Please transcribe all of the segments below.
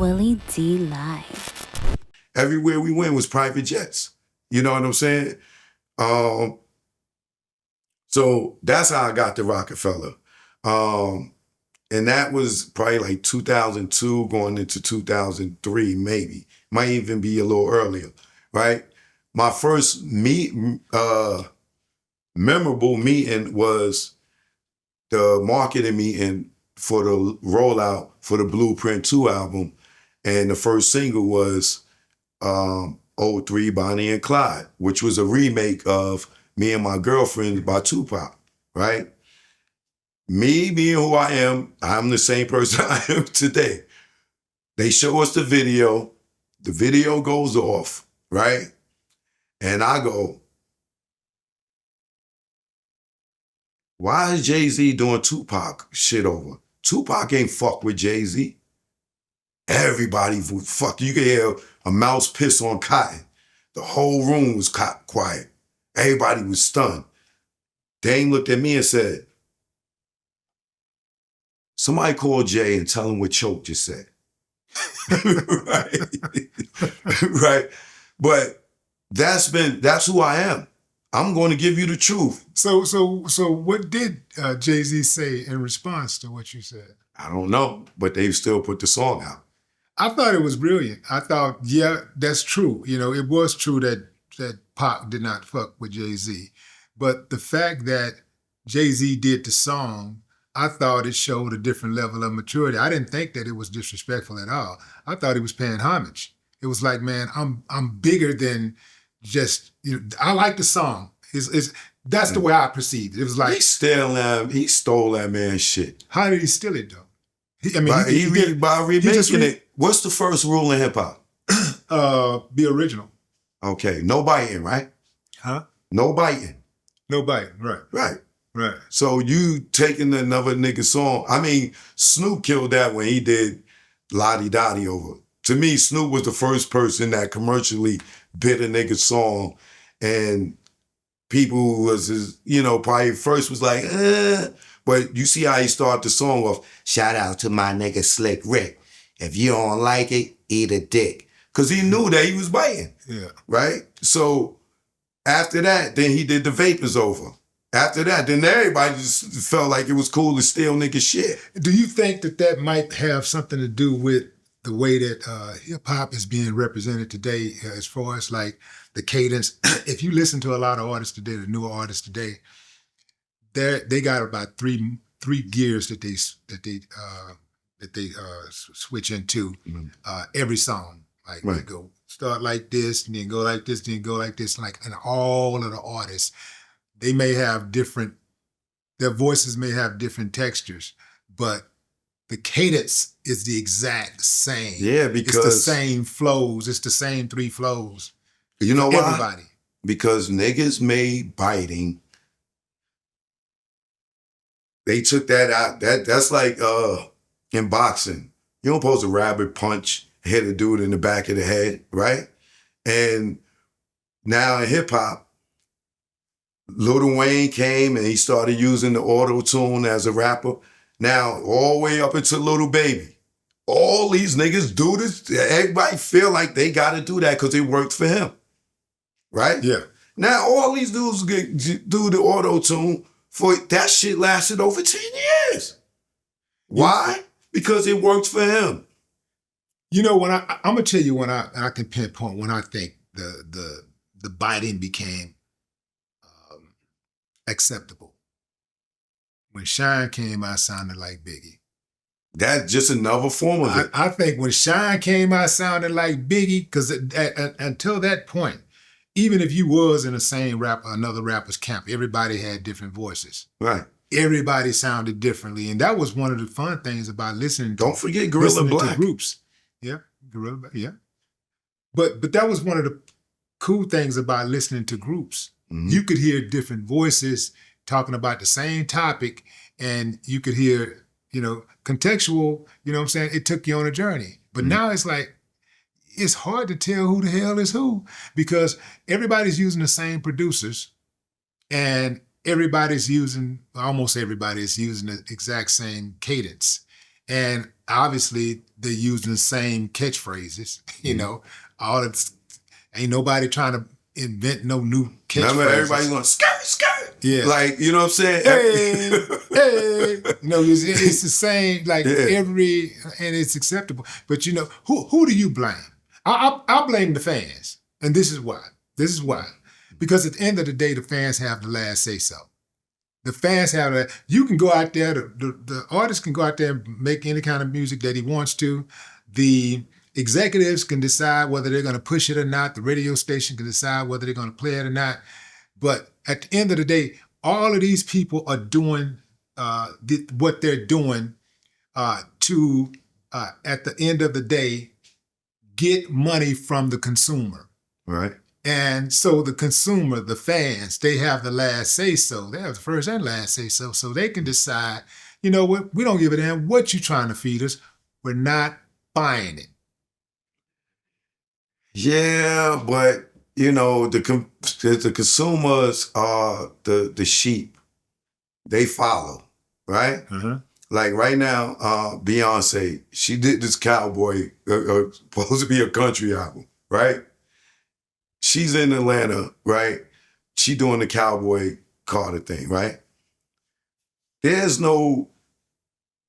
Willie D Live. Everywhere we went was private jets. You know what I'm saying? So that's how I got to Rockefeller. And that was probably like 2002 going into 2003, maybe. Might even be a little earlier, right? My first memorable meeting was the marketing meeting for the rollout for the Blueprint 2 album. And the first single was 03 Bonnie and Clyde, which was a remake of Me and My Girlfriend by Tupac, right? Me being who I am, I'm the same person I am today. They show us the video goes off, right? And I go, why is Jay-Z doing Tupac shit over? Tupac ain't fuck with Jay-Z. Everybody would fuck. You could hear a mouse piss on cotton. The whole room was quiet. Everybody was stunned. Dame looked at me and said, somebody call Jay and tell him what Choke just said. Right? Right? But that's who I am. I'm going to give you the truth. So what did Jay-Z say in response to what you said? I don't know, but they still put the song out. I thought it was brilliant. I thought, yeah, that's true. You know, it was true that Pac did not fuck with Jay-Z. But the fact that Jay-Z did the song, I thought it showed a different level of maturity. I didn't think that it was disrespectful at all. I thought he was paying homage. It was like, man, I'm bigger than just, you know, I like the song. That's the way I perceived it. It was like, he stole that man's shit. How did he steal it though? By remaking it. What's the first rule in hip hop? Be original. Okay, no biting, right? Huh? No biting. No biting, right. Right. Right. So you taking another nigga song. I mean, Snoop killed that when he did Lottie Dottie over. To me, Snoop was the first person that commercially bit a nigga song, and people was, probably first was like, but you see how he started the song off, shout out to my nigga Slick Rick. If you don't like it, eat a dick. Because he knew that he was biting. Yeah. Right? So after that, then he did the Vapors over. After that, then everybody just felt like it was cool to steal nigga shit. Do you think that might have something to do with the way that hip-hop is being represented today as far as like the cadence? If you listen to a lot of artists today, the newer artists today, they got about three gears that they switch into every song. Like they go start like this, and then go like this, then go like this. Like, and all of the artists, they may have their voices may have different textures, but the cadence is the exact same. Yeah, because it's the same flows. It's the same three flows. You know why? Everybody. Because niggas made biting. They took that out. That's like in boxing. You don't supposed to rabbit punch, hit a dude in the back of the head, right? And now in hip hop, Lil Wayne came and he started using the auto-tune as a rapper. Now, all the way up into Lil Baby. All these niggas do this. Everybody feel like they got to do that because it worked for him. Right? Yeah. Now, all these dudes do the auto-tune for that shit lasted over 10 years. Why? Because it works for him. You know, when I'm gonna tell you when I can pinpoint when I think the biting became acceptable. When Shine came out, sounded like Biggie. That's just another form of it. I think when Shine came out, sounded like Biggie, because until that point, even if you was in the same another rapper's camp, everybody had different voices. Right. Everybody sounded differently, and that was one of the fun things about listening. Don't forget Gorilla Black. To groups. Yeah, Gorilla Black. Yeah. But that was one of the cool things about listening to groups. Mm-hmm. You could hear different voices talking about the same topic, and you could hear, contextual, you know what I'm saying? It took you on a journey. But now it's like, it's hard to tell who the hell is who, because everybody's using the same producers, and almost everybody is using the exact same cadence. And obviously they're using the same catchphrases, you know, all it's ain't nobody trying to invent no new catchphrases. Remember, everybody's going, skirt, skirt. Yeah. Like, you know what I'm saying? Hey, hey. You know, it's the same, like and it's acceptable. But you know, who do you blame? I blame the fans. And this is why. Because at the end of the day, the fans have the last say so. The fans have that. You can go out there, the artist can go out there and make any kind of music that he wants to. The executives can decide whether they're going to push it or not. The radio station can decide whether they're going to play it or not. But at the end of the day, all of these people are doing what they're doing to, at the end of the day, get money from the consumer. Right. And so the consumer, the fans, they have the last say so. They have the first and last say so. So they can decide, you know what, we don't give a damn what you're trying to feed us. We're not buying it. Yeah, but you know, the consumers are the sheep. They follow, right? Uh-huh. Like right now, Beyonce, she did this cowboy, supposed to be a country album, right? She's in Atlanta, right? She doing the Cowboy Carter thing, right? There's no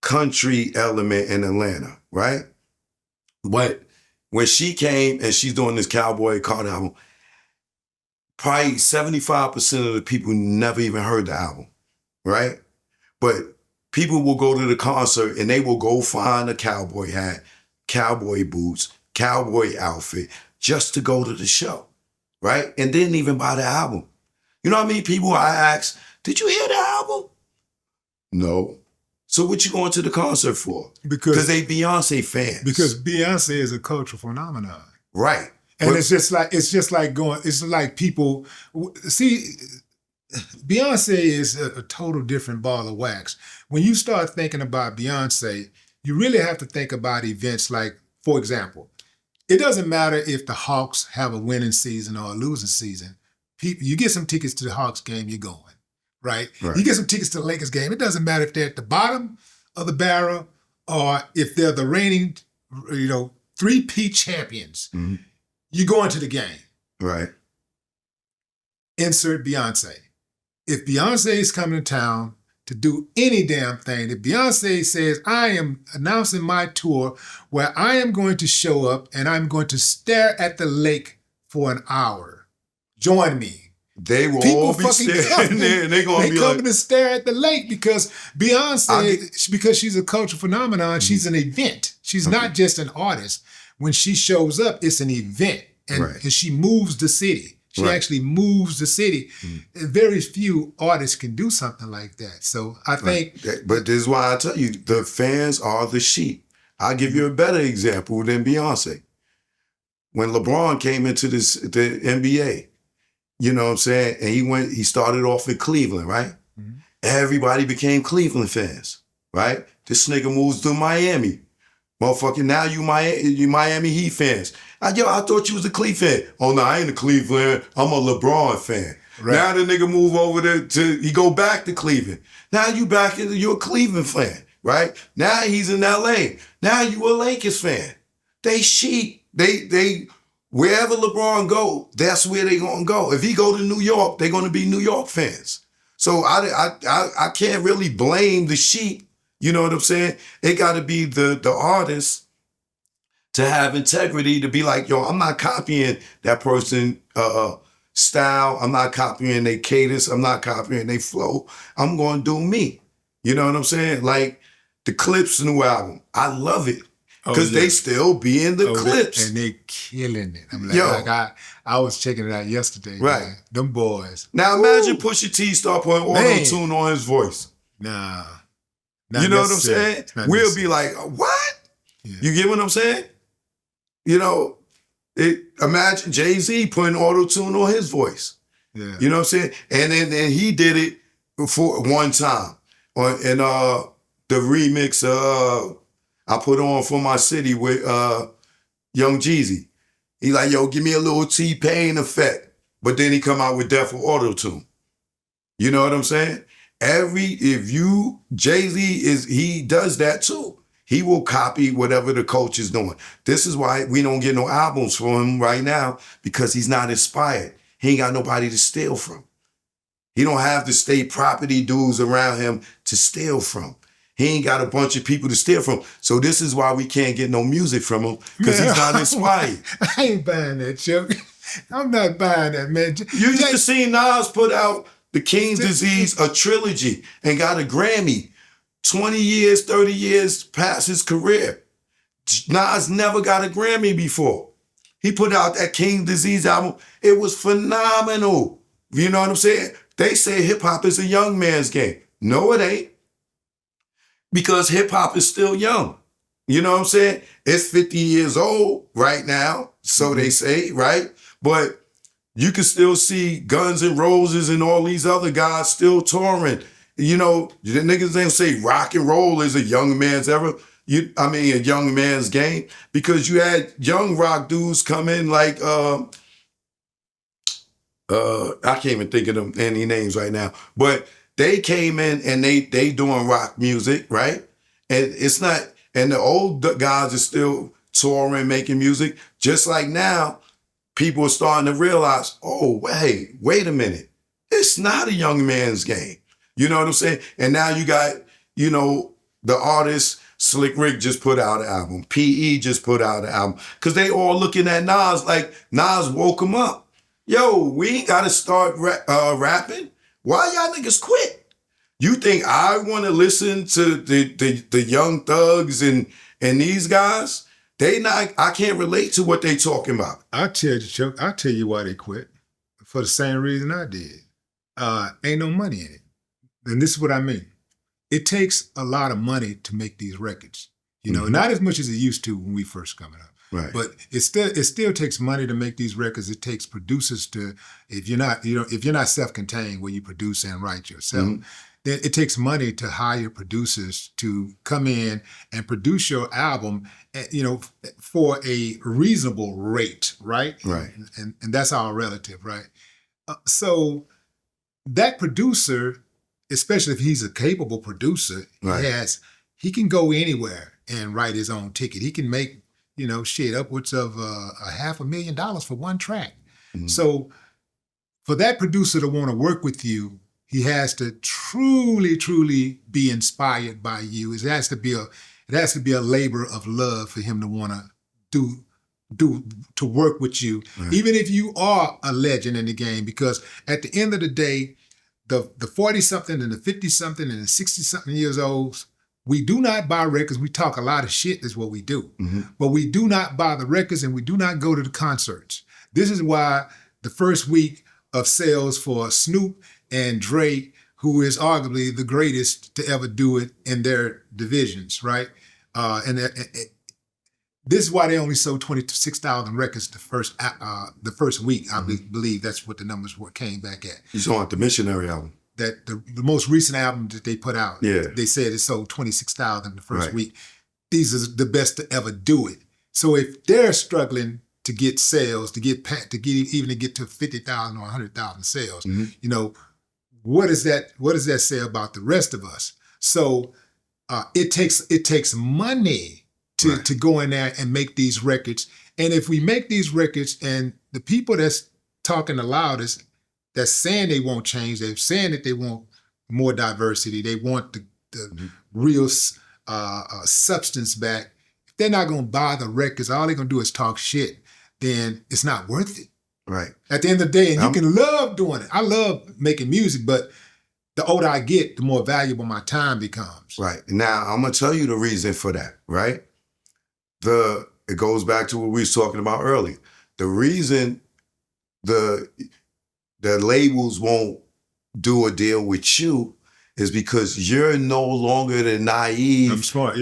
country element in Atlanta, right? But when she came and she's doing this Cowboy Carter album, probably 75% of the people never even heard the album, right? But people will go to the concert and they will go find a cowboy hat, cowboy boots, cowboy outfit just to go to the show, right? And didn't even buy the album. You know how many people I asked, did you hear the album? No. So what you going to the concert for? Because they Beyonce fans. Because Beyonce is a cultural phenomenon. Right. And it's just like people see, Beyonce is a total different ball of wax. When you start thinking about Beyonce, you really have to think about events like, for example, it doesn't matter if the Hawks have a winning season or a losing season. You get some tickets to the Hawks game, you're going, right? You get some tickets to the Lakers game. It doesn't matter if they're at the bottom of the barrel or if they're the reigning, three-peat champions. Mm-hmm. You're going to the game. Right. Insert Beyonce. If Beyonce is coming to town to do any damn thing, if Beyonce says, I am announcing my tour where I am going to show up and I'm going to stare at the lake for an hour, join me. They will all be standing there and they're going to be coming to stare at the lake because Beyonce, because she's a cultural phenomenon, she's an event. She's not just an artist. When she shows up, it's an event and she moves the city. She actually moves the city. Mm-hmm. Very few artists can do something like that. So I think... But this is why I tell you, the fans are the sheep. I'll give you a better example than Beyonce. When LeBron came into the NBA, you know what I'm saying? And he started off in Cleveland, right? Mm-hmm. Everybody became Cleveland fans, right? This nigga moves to Miami. Motherfucker, now you Miami Heat fans. I thought you was a Cleveland fan. Oh, no, I ain't a Cleveland. I'm a LeBron fan. Right. Now the nigga move over there he go back to Cleveland. Now you're a Cleveland fan, right? Now he's in LA. Now you a Lakers fan. They sheep. They wherever LeBron go, that's where they gonna go. If he go to New York, they're gonna be New York fans. So I can't really blame the sheep. You know what I'm saying? It got to be the artist to have integrity to be like, yo, I'm not copying that person style. I'm not copying their cadence. I'm not copying their flow. I'm going to do me. You know what I'm saying? Like the Clips new album. I love it because they still be in the Clips. And they killing it. I'm like, I was checking it out yesterday. Right. Man. Them boys. Now imagine Pusha T start putting auto-tune on his voice. Nah. You know what I'm saying? We'll be like, what? Yeah. You get what I'm saying? You know, imagine Jay-Z putting auto-tune on his voice. Yeah. You know what I'm saying? And then he did it for one time. And the remix I put on For My City with Young Jeezy. He like, yo, give me a little T-Pain effect. But then he come out with Death for auto-tune. You know what I'm saying? Jay-Z he does that too. He will copy whatever the coach is doing. This is why we don't get no albums from him right now, because he's not inspired. He ain't got nobody to steal from. He don't have the state property dudes around him to steal from. He ain't got a bunch of people to steal from. So this is why we can't get no music from him, because he's not inspired. I ain't buying that, Chuck. I'm not buying that, man. You just seen Nas put out The King's Disease, a trilogy, and got a Grammy 20 years, 30 years past his career. Nas never got a Grammy before. He put out that King's Disease album. It was phenomenal. You know what I'm saying? They say hip-hop is a young man's game. No, it ain't. Because hip-hop is still young. You know what I'm saying? It's 50 years old right now, so they say, right? But you can still see Guns N' Roses and all these other guys still touring. You know, the niggas ain't say rock and roll is a young man's a young man's game, because you had young rock dudes come in like, I can't even think of them any names right now, but they came in and they doing rock music, right? And it's not, and the old guys are still touring, making music. Just like now, people are starting to realize, oh, wait a minute. It's not a young man's game. You know what I'm saying? And now you got, you know, the artists, Slick Rick just put out an album. P.E. just put out an album. Because they all looking at Nas like Nas woke him up. Yo, we ain't got to start rapping. Why y'all niggas quit? You think I want to listen to the young thugs and these guys? I can't relate to what they talking about. I'll tell you, Chuck, I'll tell you why they quit. For the same reason I did. Ain't no money in it. And this is what I mean. It takes a lot of money to make these records. You know, not as much as it used to when we first coming up. Right. But it still takes money to make these records. It takes producers to, if you're not self-contained where you produce and write yourself, then it takes money to hire producers to come in and produce your album, you know, for a reasonable rate, right? Right. And that's all relative, right? So that producer, especially if he's a capable producer, right, he can go anywhere and write his own ticket. He can make, you know, upwards of $500,000 for one track. So for that producer to want to work with you, he has to truly, truly be inspired by you. It has to be a labor of love for him to want to to work with you, even if you are a legend in the game. Because at the end of the day, the 40-something and the 50-something and the 60-something years old, we do not buy records. We talk a lot of shit is what we do. But we do not buy the records and we do not go to the concerts. This is why the first week of sales for Snoop and Dre, who is arguably the greatest to ever do it in their divisions, right? This is why they only sold 26,000 records the first week. I believe that's what the numbers came back at. You saw the Missionary album. That the most recent album that they put out, yeah, they said it sold 26,000 the first week. These are the best to ever do it. So if they're struggling to get sales, to get to 50,000 or 100,000 sales, you know, what does that say about the rest of us? So it takes money to go in there and make these records. And if we make these records and the people that's talking the loudest, that's saying they won't change, they're saying that they want more diversity, they want the real substance back. If they're not going to buy the records, all they're going to do is talk shit, then it's not worth it. Right. At the end of the day, and you can love doing it. I love making music, but the older I get, the more valuable my time becomes. Right. Now, I'm going to tell you the reason for that, right? It goes back to what we was talking about earlier. The reason the labels won't do a deal with you is because you're no longer the naive, I'm smart.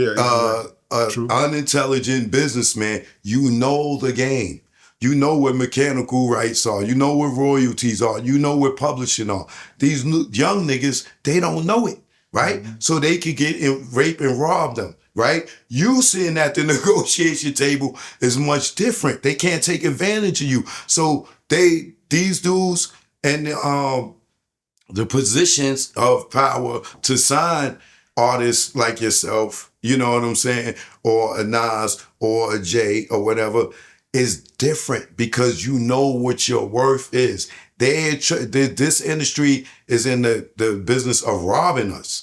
unintelligent businessman. You know the game. You know what mechanical rights are. You know what royalties are. You know what publishing are. These young niggas, they don't know it, right? So they could get rape and rob them, right? You sitting at the negotiation table is much different. They can't take advantage of you. So these dudes and the positions of power to sign artists like yourself you know what I'm saying, or a Nas or a Jay or whatever, is different because you know what your worth is. This industry is in the business of robbing us.